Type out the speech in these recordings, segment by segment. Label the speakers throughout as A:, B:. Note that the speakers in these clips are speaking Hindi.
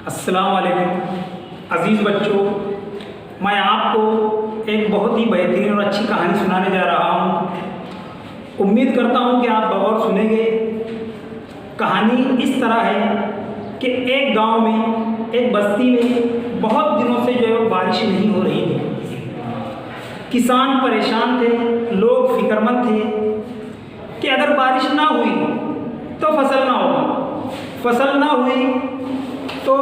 A: अस्सलाम वालेकुम अज़ीज़ बच्चों, मैं आपको एक बहुत ही बेहतरीन और अच्छी कहानी सुनाने जा रहा हूँ। उम्मीद करता हूँ कि आप बगौर सुनेंगे। कहानी इस तरह है कि एक गांव में, एक बस्ती में बहुत दिनों से जो है बारिश नहीं हो रही थी। किसान परेशान थे, लोग फिक्रमंद थे कि अगर बारिश ना हुई तो फसल ना होगी, फसल ना हुई तो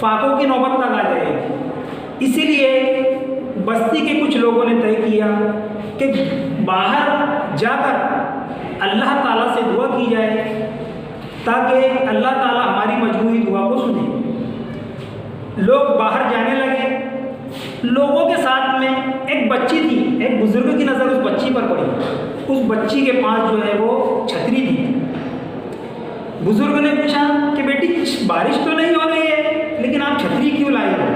A: फाकों की नौबत तक आ जाएगी। इसीलिए बस्ती के कुछ लोगों ने तय किया कि बाहर जाकर अल्लाह ताला से दुआ की जाए ताकि अल्लाह ताला हमारी मजबूरी दुआ को सुने। लोग बाहर जाने लगे। लोगों के साथ में एक बच्ची थी। एक बुजुर्ग की नज़र उस बच्ची पर पड़ी। उस बच्ची के पास जो है वो छतरी थी। बुजुर्ग ने पूछा कि बेटी बारिश तो नहीं हो रही है, लेकिन आप छतरी क्यों लाई हो?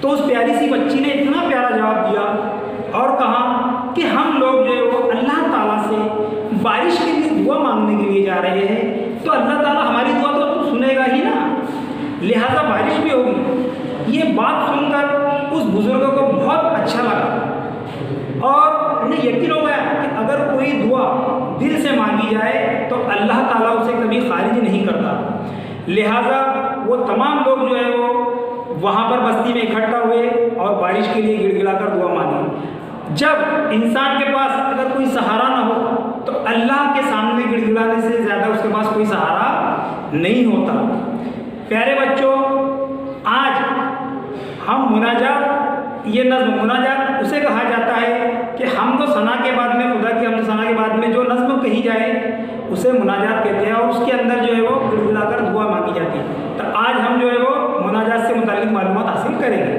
A: तो उस प्यारी सी बच्ची ने इतना प्यारा जवाब दिया और कहा कि हम लोग जो है वो अल्लाह ताला से बारिश के लिए दुआ मांगने के लिए जा रहे हैं, तो अल्लाह ताला हमारी दुआ तो सुनेगा ही ना, लिहाजा बारिश भी होगी। ये बात सुनकर उस बुजुर्ग को बहुत अच्छा लगा और उन्हें यकीन हो गया कि अगर कोई दुआ दिल से मांगी जाए तो अल्लाह ताला उसे कभी खारिज नहीं करता। लिहाजा वो तमाम लोग जो है वो वहाँ पर बस्ती में इकट्ठा हुए और बारिश के लिए गिड़गिड़ाकर दुआ मांगी। जब इंसान के पास अगर कोई सहारा ना हो तो अल्लाह के सामने गिड़गिड़ाने से ज़्यादा उसके पास कोई सहारा नहीं होता। प्यारे बच्चों, आज हम मुनाजात, ये नज़्म मुनाजात उसे कहा जाता है कि हमदो सना के बाद में, खुदा की हमदो सना के बाद में जो नज़्म कही जाए उसे मुनाजात कहते हैं और उसके अंदर जो है वो गिड़गिड़ाकर दुआ मांगी जाती है। तो आज हम जो है वो मुनाजात से मुताल्लिक़ मालूमात हासिल करेंगे।